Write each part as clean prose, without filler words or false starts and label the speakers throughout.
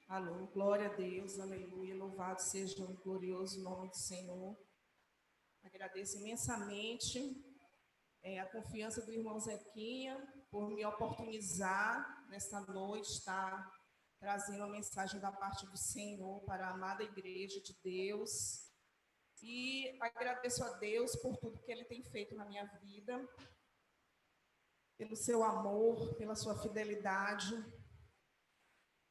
Speaker 1: Alô, glória a Deus, aleluia, louvado seja o glorioso nome do Senhor. Agradeço imensamente a confiança do irmão Zequinha por me oportunizar nesta noite estar trazendo uma mensagem da parte do Senhor para a amada igreja de Deus. E agradeço a Deus por tudo que Ele tem feito na minha vida, pelo seu amor, pela sua fidelidade.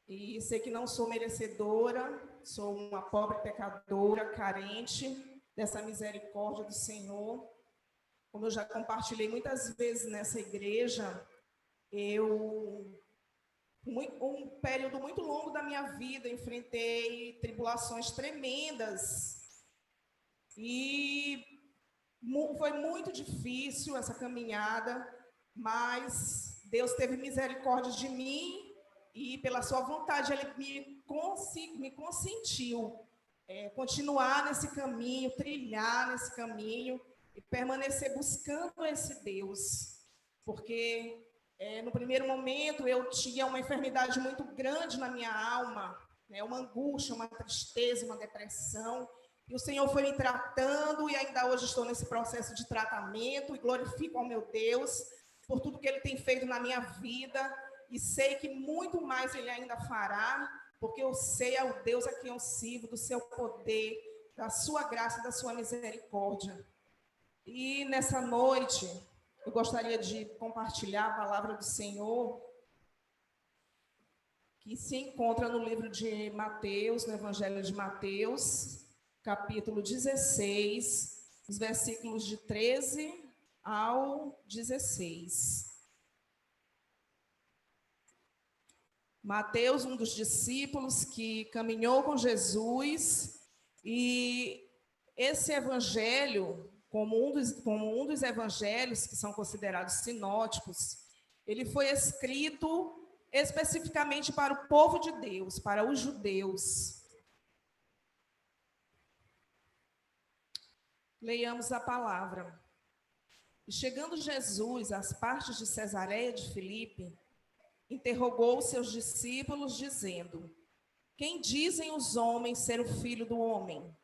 Speaker 1: E sei que não sou merecedora, sou uma pobre pecadora, carente dessa misericórdia do Senhor. Como eu já compartilhei muitas vezes nessa igreja, um período muito longo da minha vida, enfrentei tribulações tremendas. E foi muito difícil essa caminhada, mas Deus teve misericórdia de mim e, pela sua vontade, Ele me consentiu continuar nesse caminho, trilhar nesse caminho e permanecer buscando esse Deus. Porque, no primeiro momento, eu tinha uma enfermidade muito grande na minha alma, uma angústia, uma tristeza, uma depressão. E o Senhor foi me tratando e ainda hoje estou nesse processo de tratamento e glorifico ao meu Deus por tudo que Ele tem feito na minha vida e sei que muito mais Ele ainda fará, porque eu sei ao Deus a quem eu sirvo, do seu poder, da sua graça e da sua misericórdia. E nessa noite eu gostaria de compartilhar a palavra do Senhor que se encontra no livro de Mateus, no Evangelho de Mateus, capítulo 16, os versículos de 13 ao 16. Mateus, um dos discípulos que caminhou com Jesus, e esse evangelho, como um dos evangelhos que são considerados sinóticos, ele foi escrito especificamente para o povo de Deus, para os judeus. Leiamos a palavra. E chegando Jesus às partes de Cesareia de Filipe, interrogou seus discípulos, dizendo: Quem dizem os homens ser o filho do homem?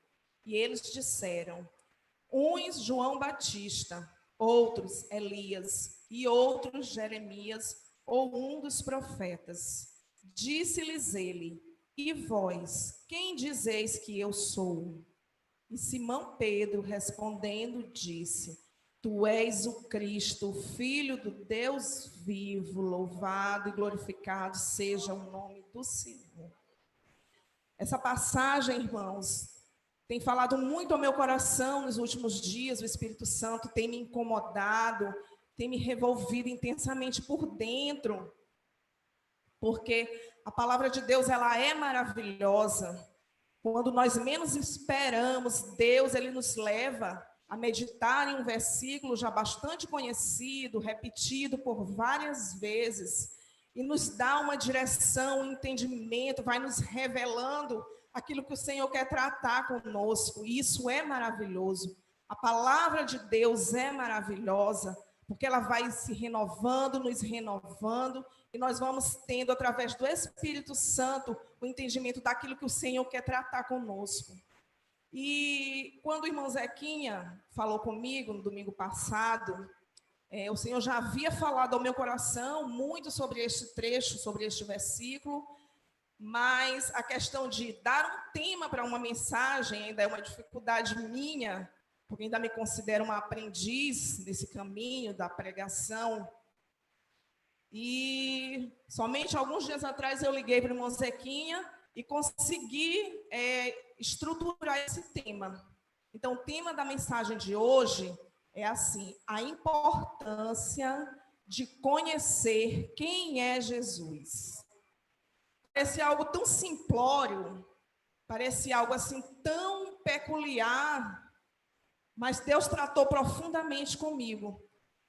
Speaker 1: E eles disseram: uns João Batista, outros Elias, e outros Jeremias, ou um dos profetas. Disse-lhes ele: E vós, quem dizeis que eu sou? E Simão Pedro, respondendo, disse: Tu és o Cristo, o Filho do Deus vivo, louvado e glorificado seja o nome do Senhor. Essa passagem, irmãos, tem falado muito ao meu coração nos últimos dias. O Espírito Santo tem me incomodado, tem me revolvido intensamente por dentro, porque a palavra de Deus, ela é maravilhosa. Quando nós menos esperamos, Deus, Ele nos leva a meditar em um versículo já bastante conhecido, repetido por várias vezes, e nos dá uma direção, um entendimento, vai nos revelando aquilo que o Senhor quer tratar conosco. E isso é maravilhoso. A palavra de Deus é maravilhosa, porque ela vai se renovando, nos renovando, e nós vamos tendo, através do Espírito Santo, o entendimento daquilo que o Senhor quer tratar conosco. E quando o irmão Zequinha falou comigo no domingo passado, o Senhor já havia falado ao meu coração muito sobre este trecho, sobre este versículo, mas a questão de dar um tema para uma mensagem ainda é uma dificuldade minha, porque ainda me considero uma aprendiz desse caminho da pregação. E somente alguns dias atrás eu liguei para o irmão Zequinha e consegui estruturar esse tema. Então, o tema da mensagem de hoje é assim: a importância de conhecer quem é Jesus. Parece algo tão simplório, parece algo assim tão peculiar, mas Deus tratou profundamente comigo.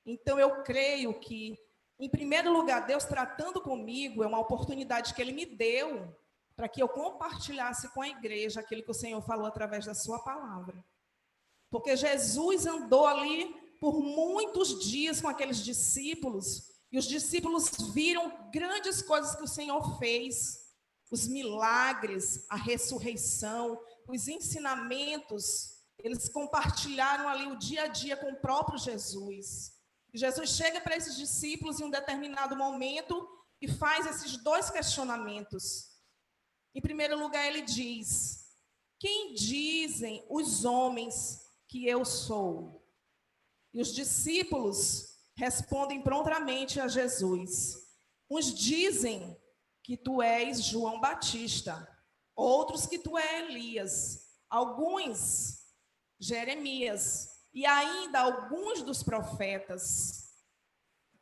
Speaker 1: Então, eu creio que, em primeiro lugar, Deus tratando comigo é uma oportunidade que Ele me deu para que eu compartilhasse com a igreja aquilo que o Senhor falou através da sua palavra. Porque Jesus andou ali por muitos dias com aqueles discípulos, e os discípulos viram grandes coisas que o Senhor fez. os milagres, a ressurreição, os ensinamentos, eles compartilharam ali o dia a dia com o próprio Jesus. E Jesus chega para esses discípulos em um determinado momento e faz esses dois questionamentos. Em primeiro lugar, ele diz: quem dizem os homens que eu sou? E os discípulos respondem prontamente a Jesus. Uns dizem que tu és João Batista, outros que tu és Elias, alguns Jeremias e ainda alguns dos profetas.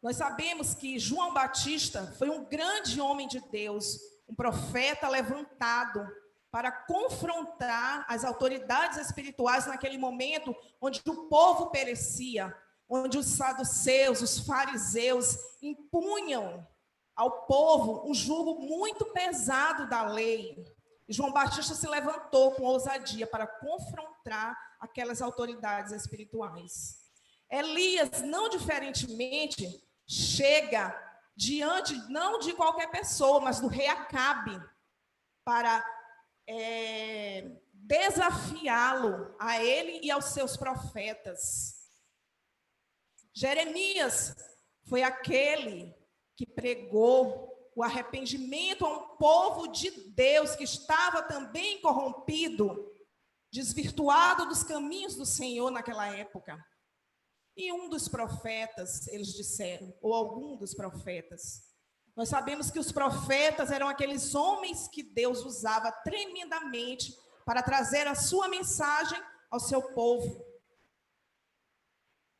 Speaker 1: Nós sabemos que João Batista foi um grande homem de Deus, um profeta levantado para confrontar as autoridades espirituais naquele momento onde o povo perecia, onde os saduceus, os fariseus impunham ao povo um jugo muito pesado da lei. E João Batista se levantou com ousadia para confrontar aquelas autoridades espirituais. Elias, não diferentemente, chega diante, não de qualquer pessoa, mas do rei Acabe, para desafiá-lo, a ele e aos seus profetas. Jeremias foi aquele que pregou o arrependimento a um povo de Deus que estava também corrompido, desvirtuado dos caminhos do Senhor naquela época. E um dos profetas, eles disseram, ou algum dos profetas. Nós sabemos que os profetas eram aqueles homens que Deus usava tremendamente para trazer a sua mensagem ao seu povo.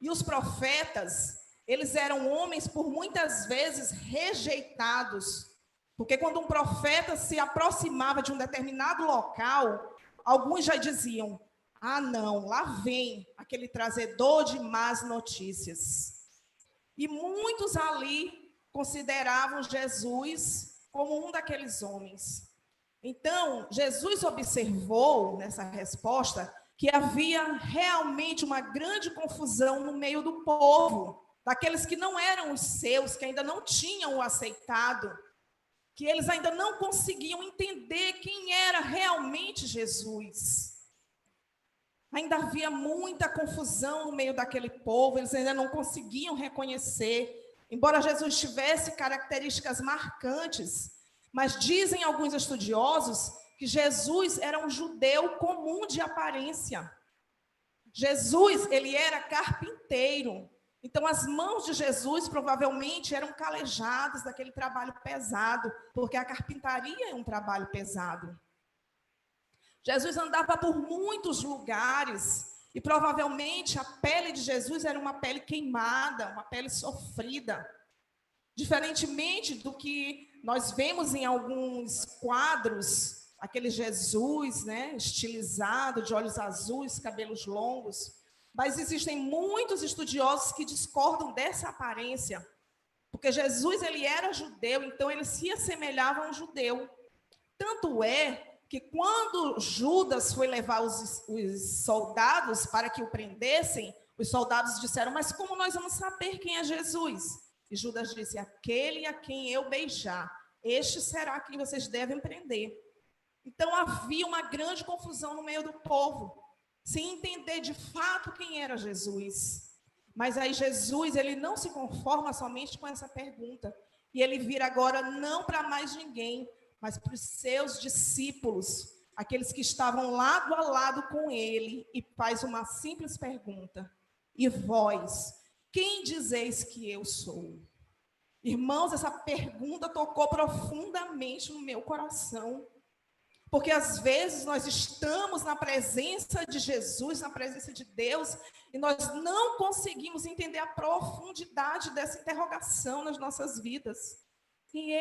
Speaker 1: E os profetas, eles eram homens por muitas vezes rejeitados, porque quando um profeta se aproximava de um determinado local, alguns já diziam: ah, não, lá vem aquele trazedor de más notícias. E muitos ali consideravam Jesus como um daqueles homens. Então, Jesus observou nessa resposta que havia realmente uma grande confusão no meio do povo, daqueles que não eram os seus, que ainda não tinham o aceitado, que eles ainda não conseguiam entender quem era realmente Jesus. Ainda havia muita confusão no meio daquele povo, eles ainda não conseguiam reconhecer, embora Jesus tivesse características marcantes, mas dizem alguns estudiosos que Jesus era um judeu comum de aparência. Jesus, ele era carpinteiro. Então, as mãos de Jesus provavelmente eram calejadas daquele trabalho pesado, porque a carpintaria é um trabalho pesado. Jesus andava por muitos lugares e provavelmente a pele de Jesus era uma pele queimada, uma pele sofrida. Diferentemente do que nós vemos em alguns quadros, aquele Jesus, né, estilizado, de olhos azuis, cabelos longos. Mas existem muitos estudiosos que discordam dessa aparência, porque Jesus, ele era judeu, então ele se assemelhava a um judeu. Tanto é que quando Judas foi levar os soldados para que o prendessem, os soldados disseram: mas como nós vamos saber quem é Jesus? E Judas disse: aquele a quem eu beijar, este será quem vocês devem prender. Então havia uma grande confusão no meio do povo, sem entender de fato quem era Jesus. Mas aí Jesus, ele não se conforma somente com essa pergunta, e ele vira agora não para mais ninguém, mas para os seus discípulos, aqueles que estavam lado a lado com ele, e faz uma simples pergunta: e vós, quem dizeis que eu sou? Irmãos, essa pergunta tocou profundamente no meu coração, porque às vezes nós estamos na presença de Jesus, na presença de Deus, e nós não conseguimos entender a profundidade dessa interrogação nas nossas vidas. E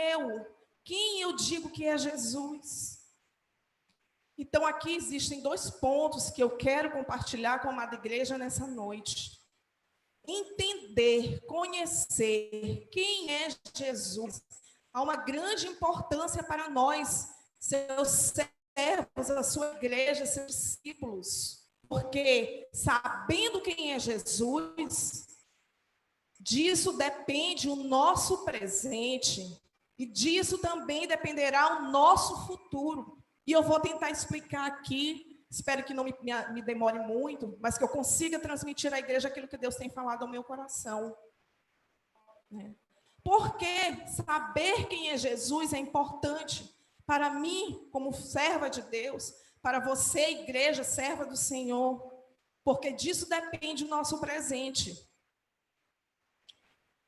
Speaker 1: quem eu digo que é Jesus? Então aqui existem 2 pontos que eu quero compartilhar com a amada igreja nessa noite. Entender, conhecer quem é Jesus, há uma grande importância para nós, seus servos, a sua igreja, seus discípulos, porque sabendo quem é Jesus, disso depende o nosso presente, E disso também dependerá o nosso futuro. E eu vou tentar explicar aqui, espero que não me demore muito, mas que eu consiga transmitir à igreja aquilo que Deus tem falado ao meu coração. Porque saber quem é Jesus é importante para mim, como serva de Deus, para você, igreja, serva do Senhor, porque disso depende o nosso presente.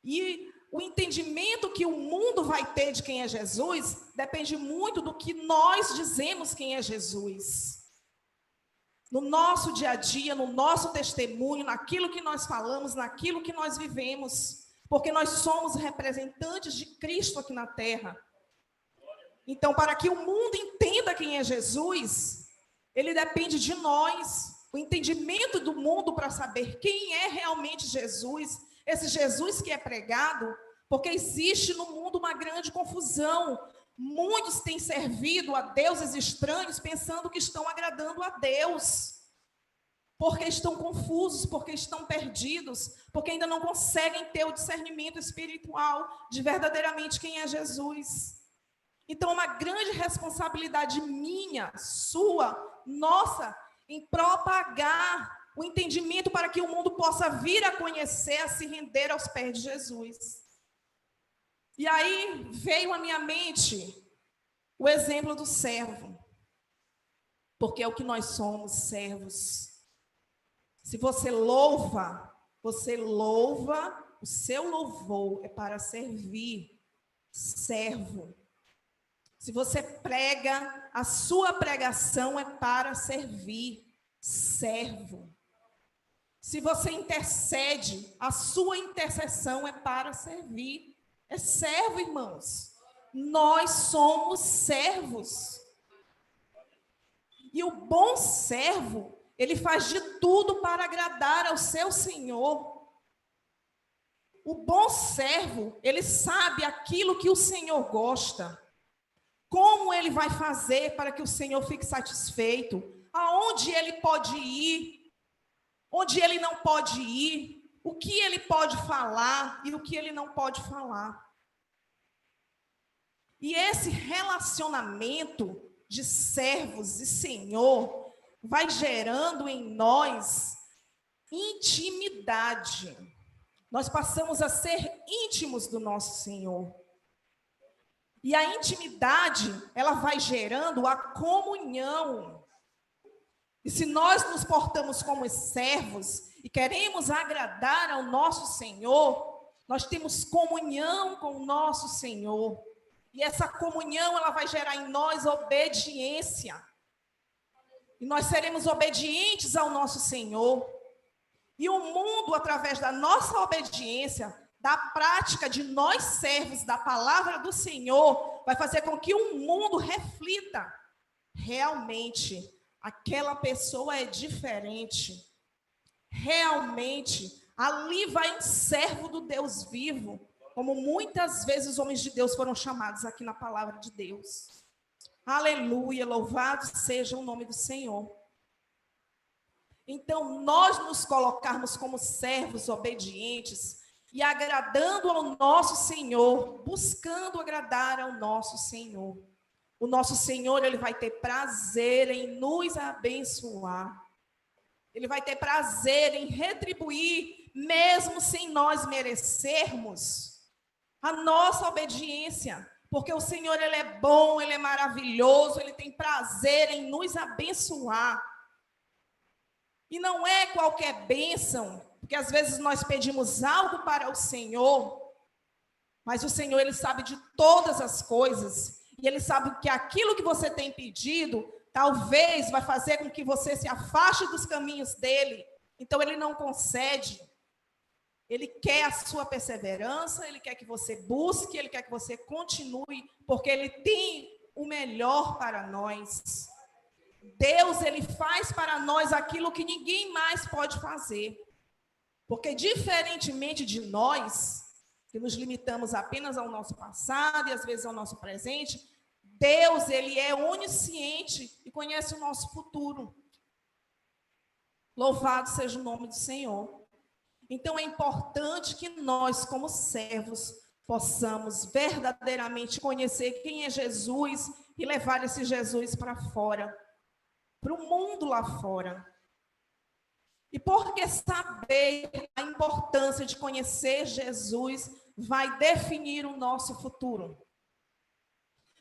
Speaker 1: E o entendimento que o mundo vai ter de quem é Jesus depende muito do que nós dizemos quem é Jesus. No nosso dia a dia, no nosso testemunho, naquilo que nós falamos, naquilo que nós vivemos. Porque nós somos representantes de Cristo aqui na terra. Então, para que o mundo entenda quem é Jesus, ele depende de nós. O entendimento do mundo para saber quem é realmente Jesus, esse Jesus que é pregado, porque existe no mundo uma grande confusão. Muitos têm servido a deuses estranhos pensando que estão agradando a Deus. Porque estão confusos, porque estão perdidos, porque ainda não conseguem ter o discernimento espiritual de verdadeiramente quem é Jesus. Então, uma grande responsabilidade minha, sua, nossa, em propagar o entendimento para que o mundo possa vir a conhecer, a se render aos pés de Jesus. E aí veio à minha mente o exemplo do servo, porque é o que nós somos, servos. Se você louva, o seu louvor é para servir, servo. Se você prega, a sua pregação é para servir, servo. Se você intercede, a sua intercessão é para servir, é servo, irmãos. Nós somos servos. E o bom servo, ele faz de tudo para agradar ao seu Senhor. O bom servo, ele sabe aquilo que o Senhor gosta. Como ele vai fazer para que o Senhor fique satisfeito? Aonde ele pode ir? Onde ele não pode ir? O que ele pode falar e o que ele não pode falar? E esse relacionamento de servos e Senhor vai gerando em nós intimidade. Nós passamos a ser íntimos do nosso Senhor. E a intimidade, ela vai gerando a comunhão. E se nós nos portamos como servos e queremos agradar ao nosso Senhor, nós temos comunhão com o nosso Senhor. E essa comunhão, ela vai gerar em nós obediência. E nós seremos obedientes ao nosso Senhor. E o mundo, através da nossa obediência, da prática de nós servos da palavra do Senhor, vai fazer com que o mundo reflita. Realmente, aquela pessoa é diferente. Realmente, ali vai um servo do Deus vivo, como muitas vezes os homens de Deus foram chamados aqui na palavra de Deus. Aleluia, louvado seja o nome do Senhor. Então, nós nos colocarmos como servos obedientes e agradando ao nosso Senhor, buscando agradar ao nosso Senhor. O nosso Senhor, ele vai ter prazer em nos abençoar. Ele vai ter prazer em retribuir, mesmo sem nós merecermos, a nossa obediência. Porque o Senhor, ele é bom, ele é maravilhoso, ele tem prazer em nos abençoar. E não é qualquer bênção, porque às vezes nós pedimos algo para o Senhor, mas o Senhor, ele sabe de todas as coisas, e ele sabe que aquilo que você tem pedido, talvez vai fazer com que você se afaste dos caminhos dele, então ele não concede. Ele quer a sua perseverança, ele quer que você busque, ele quer que você continue, porque ele tem o melhor para nós. Deus, ele faz para nós aquilo que ninguém mais pode fazer. Porque diferentemente de nós, que nos limitamos apenas ao nosso passado e às vezes ao nosso presente, Deus, ele é onisciente e conhece o nosso futuro. Louvado seja o nome do Senhor. Então, é importante que nós, como servos, possamos verdadeiramente conhecer quem é Jesus e levar esse Jesus para fora, para o mundo lá fora. E porque saber a importância de conhecer Jesus vai definir o nosso futuro.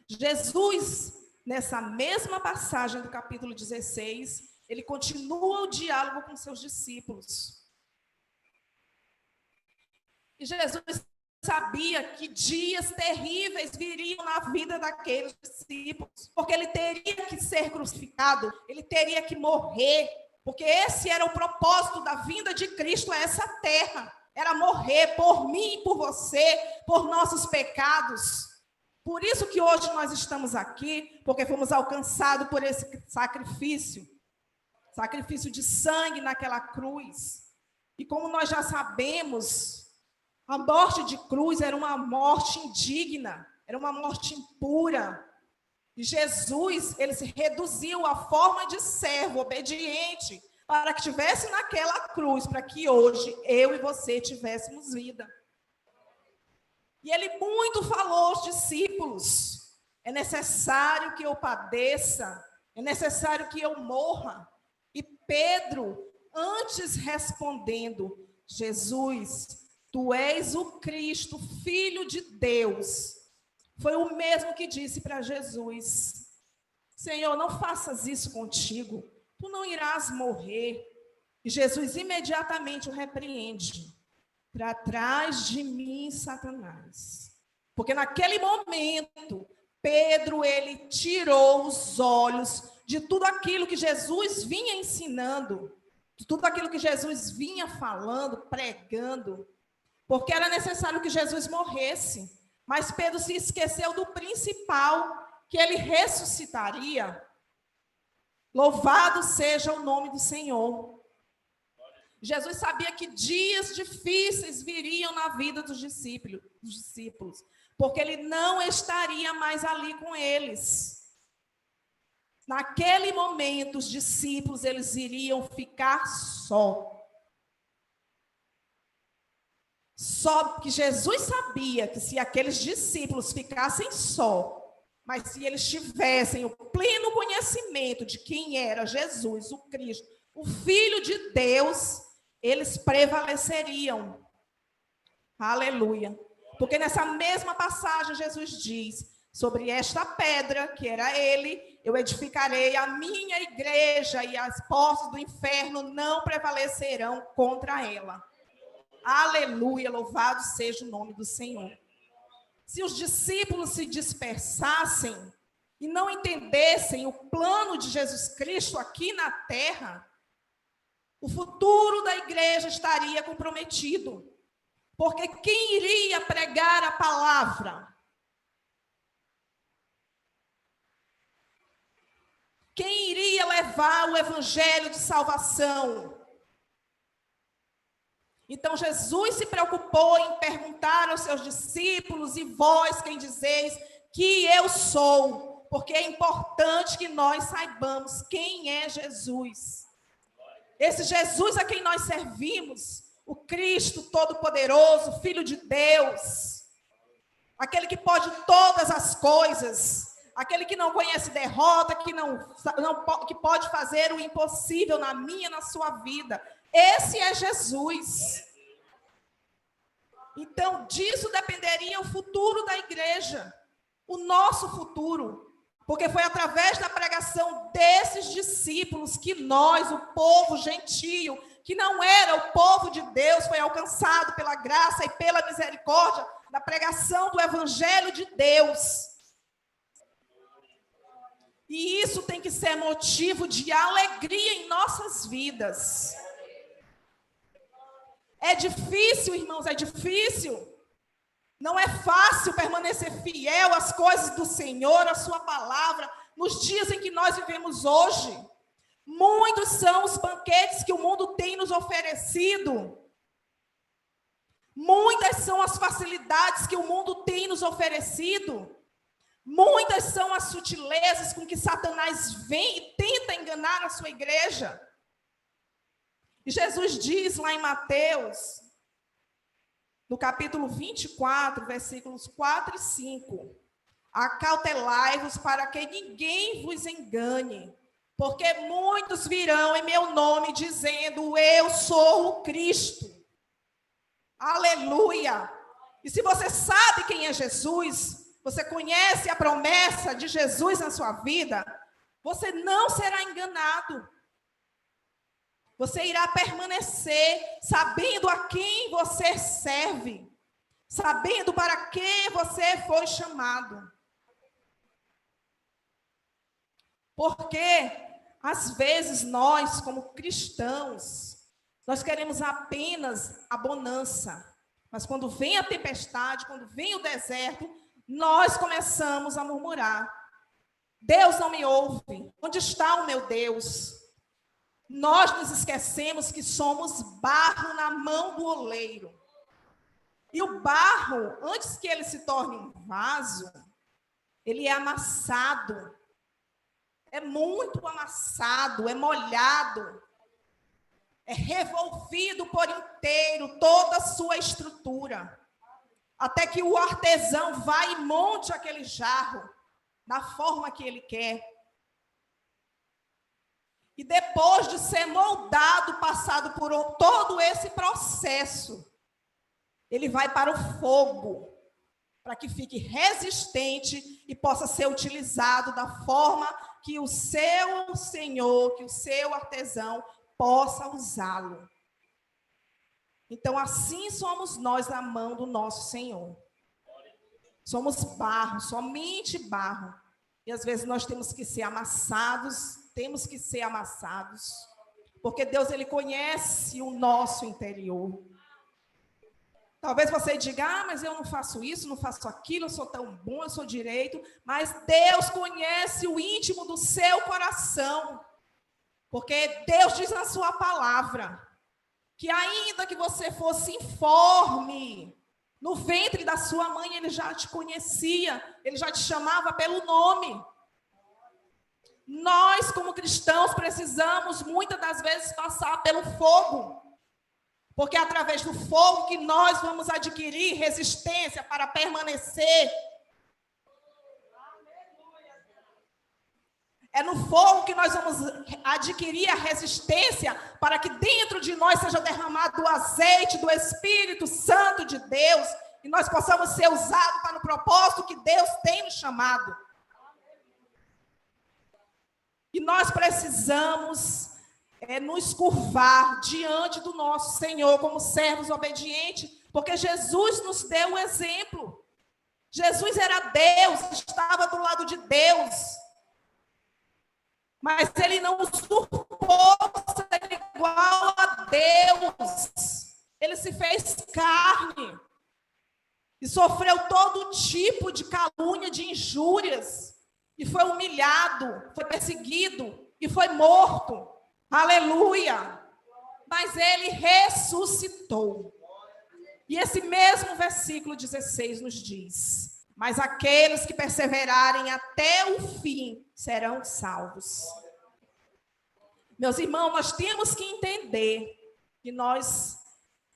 Speaker 1: Jesus, nessa mesma passagem do capítulo 16, ele continua o diálogo com seus discípulos. E Jesus sabia que dias terríveis viriam na vida daqueles discípulos, porque ele teria que ser crucificado, ele teria que morrer, porque esse era o propósito da vinda de Cristo a essa terra, era morrer por mim e por você, por nossos pecados. Por isso que hoje nós estamos aqui, porque fomos alcançados por esse sacrifício de sangue naquela cruz. E como nós já sabemos, a morte de cruz era uma morte indigna, era uma morte impura. E Jesus, ele se reduziu à forma de servo, obediente, para que estivesse naquela cruz, para que hoje eu e você tivéssemos vida. E ele muito falou aos discípulos: é necessário que eu padeça, é necessário que eu morra. E Pedro, antes respondendo: Jesus, tu és o Cristo, Filho de Deus, foi o mesmo que disse para Jesus: Senhor, não faças isso contigo, tu não irás morrer. E Jesus imediatamente o repreende: para trás de mim, Satanás. Porque naquele momento, Pedro, ele tirou os olhos de tudo aquilo que Jesus vinha ensinando, de tudo aquilo que Jesus vinha falando, pregando, porque era necessário que Jesus morresse. Mas Pedro se esqueceu do principal, que ele ressuscitaria. Louvado seja o nome do Senhor. Jesus sabia que dias difíceis viriam na vida dos discípulos, porque ele não estaria mais ali com eles. Naquele momento, os discípulos, eles iriam ficar só. Só que Jesus sabia que se aqueles discípulos ficassem só, mas se eles tivessem o pleno conhecimento de quem era Jesus, o Cristo, o Filho de Deus, eles prevaleceriam. Aleluia. Porque nessa mesma passagem Jesus diz: sobre esta pedra, que era ele, eu edificarei a minha igreja e as portas do inferno não prevalecerão contra ela. Aleluia, louvado seja o nome do Senhor. Se os discípulos se dispersassem e não entendessem o plano de Jesus Cristo aqui na terra, o futuro da igreja estaria comprometido. Porque quem iria pregar a palavra? Quem iria levar o evangelho de salvação? Então Jesus se preocupou em perguntar aos seus discípulos: e vós quem dizeis que eu sou? Porque é importante que nós saibamos quem é Jesus. Esse Jesus a quem nós servimos, o Cristo Todo-Poderoso, Filho de Deus, aquele que pode todas as coisas, aquele que não conhece derrota, que pode fazer o impossível na minha e na sua vida. Esse é Jesus. Então, disso dependeria o futuro da igreja, o nosso futuro. Porque foi através da pregação desses discípulos que nós, o povo gentio, que não era o povo de Deus, foi alcançado pela graça e pela misericórdia da pregação do evangelho de Deus. E isso tem que ser motivo de alegria em nossas vidas. É difícil, irmãos, é difícil. Não é fácil permanecer fiel às coisas do Senhor, à sua palavra, nos dias em que nós vivemos hoje. Muitos são os banquetes que o mundo tem nos oferecido. Muitas são as facilidades que o mundo tem nos oferecido. Muitas são as sutilezas com que Satanás vem e tenta enganar a sua igreja. E Jesus diz lá em Mateus no capítulo 24, versículos 4 e 5. Acautelai-vos para que ninguém vos engane, porque muitos virão em meu nome dizendo, eu sou o Cristo. Aleluia! E se você sabe quem é Jesus, você conhece a promessa de Jesus na sua vida, você não será enganado. Você irá permanecer sabendo a quem você serve, sabendo para que você foi chamado. Porque, às vezes, nós, como cristãos, nós queremos apenas a bonança. Mas quando vem a tempestade, quando vem o deserto, nós começamos a murmurar. Deus não me ouve. Onde está o meu Deus? Nós nos esquecemos que somos barro na mão do oleiro. E o barro, antes que ele se torne um vaso, ele é amassado. É muito amassado, é molhado. É revolvido por inteiro toda a sua estrutura. Até que o artesão vá e monte aquele jarro da forma que ele quer. E depois de ser moldado, passado por todo esse processo, ele vai para o fogo, para que fique resistente e possa ser utilizado da forma que o seu senhor, que o seu artesão possa usá-lo. Então, assim somos nós na mão do nosso Senhor. Somos barro, somente barro. E às vezes nós temos que ser amassados, porque Deus, ele conhece o nosso interior. Talvez você diga, mas eu não faço isso, não faço aquilo, eu sou tão bom, eu sou direito. Mas Deus conhece o íntimo do seu coração. Porque Deus diz na sua palavra, que ainda que você fosse informe, no ventre da sua mãe, ele já te conhecia, ele já te chamava pelo nome. Nós, como cristãos, precisamos muitas das vezes passar pelo fogo, porque é através do fogo que nós vamos adquirir resistência para permanecer. É no fogo que nós vamos adquirir a resistência para que dentro de nós seja derramado o azeite do Espírito Santo de Deus e nós possamos ser usados para o propósito que Deus tem nos chamado. E nós precisamos nos curvar diante do nosso Senhor como servos obedientes, porque Jesus nos deu um exemplo. Jesus era Deus, estava do lado de Deus. Mas ele não usurpou ser igual a Deus. Ele se fez carne. E sofreu todo tipo de calúnia, de injúrias. E foi humilhado, foi perseguido e foi morto. Aleluia! Mas ele ressuscitou. E esse mesmo versículo 16 nos diz: mas aqueles que perseverarem até o fim serão salvos. Meus irmãos, nós temos que entender que nós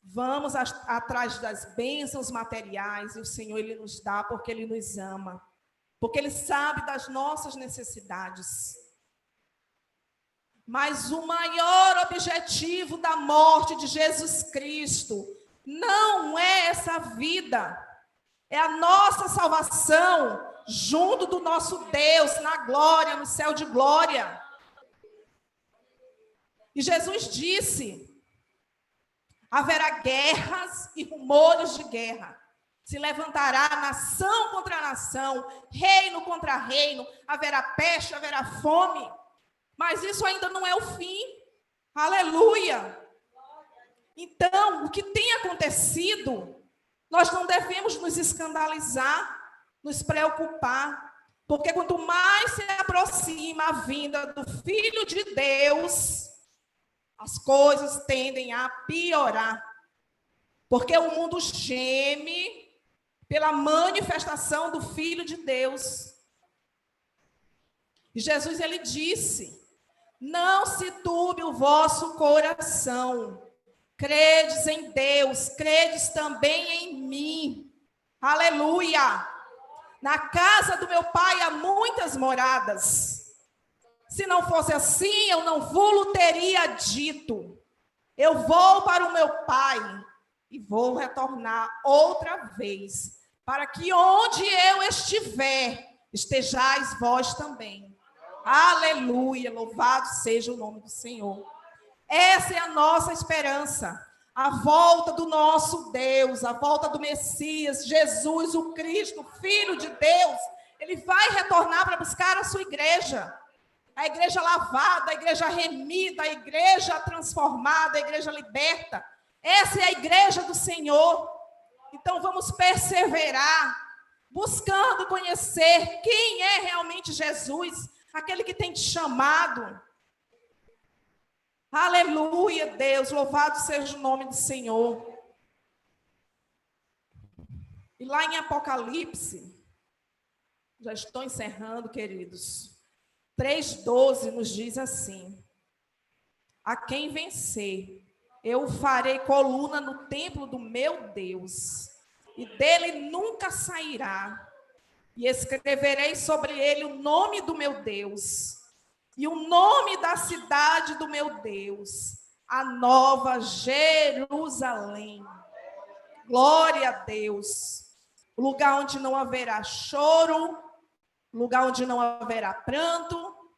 Speaker 1: vamos atrás das bênçãos materiais e o Senhor, ele nos dá porque ele nos ama. Porque ele sabe das nossas necessidades. Mas o maior objetivo da morte de Jesus Cristo não é essa vida. É a nossa salvação junto do nosso Deus, na glória, no céu de glória. E Jesus disse, haverá guerras e rumores de guerra. Se levantará nação contra nação, reino contra reino, haverá peste, haverá fome. Mas isso ainda não é o fim. Aleluia! Então, o que tem acontecido, nós não devemos nos escandalizar, nos preocupar, porque quanto mais se aproxima a vinda do Filho de Deus, as coisas tendem a piorar. Porque o mundo geme pela manifestação do Filho de Deus. E Jesus, ele disse, não se turbe o vosso coração, Credes em Deus, credes também em mim. Aleluia! Na casa do meu pai há muitas moradas. Se não fosse assim, eu não vou-lo teria dito. Eu vou para o meu pai e vou retornar outra vez, para que onde eu estiver, estejais vós também. Aleluia! Louvado seja o nome do Senhor. Essa é a nossa esperança. A volta do nosso Deus, a volta do Messias, Jesus, o Cristo, Filho de Deus. Ele vai retornar para buscar a sua igreja. A igreja lavada, a igreja remida, a igreja transformada, a igreja liberta. Essa é a igreja do Senhor. Então vamos perseverar, buscando conhecer quem é realmente Jesus, aquele que tem te chamado. Aleluia, Deus, louvado seja o nome do Senhor. E lá em Apocalipse, já estou encerrando, queridos, 3:12 nos diz assim: a quem vencer, eu farei coluna no templo do meu Deus, e dele nunca sairá, e escreverei sobre ele o nome do meu Deus, e o nome da cidade do meu Deus, a nova Jerusalém. Glória a Deus. O lugar onde não haverá choro, o lugar onde não haverá pranto,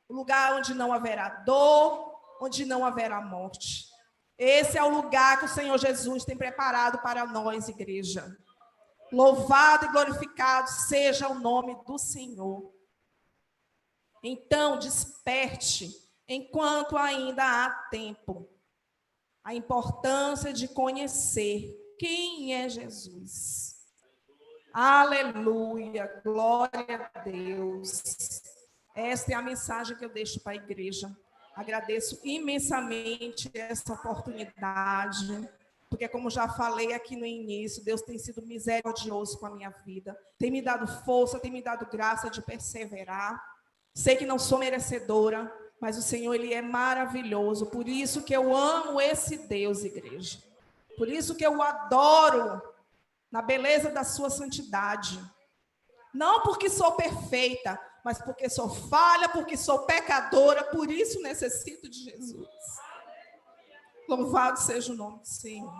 Speaker 1: o lugar onde não haverá dor, onde não haverá morte. Esse é o lugar que o Senhor Jesus tem preparado para nós, igreja. Louvado e glorificado seja o nome do Senhor. Então, desperte, enquanto ainda há tempo, a importância de conhecer quem é Jesus. Aleluia, glória a Deus. Esta é a mensagem que eu deixo para a igreja. Agradeço imensamente essa oportunidade, porque como já falei aqui no início, Deus tem sido misericordioso com a minha vida, tem me dado força, tem me dado graça de perseverar. Sei que não sou merecedora, mas o Senhor, Ele é maravilhoso. Por isso que eu amo esse Deus, igreja. Por isso que eu o adoro na beleza da sua santidade. Não porque sou perfeita, mas porque sou falha, porque sou pecadora, por isso necessito de Jesus. Louvado seja o nome do Senhor.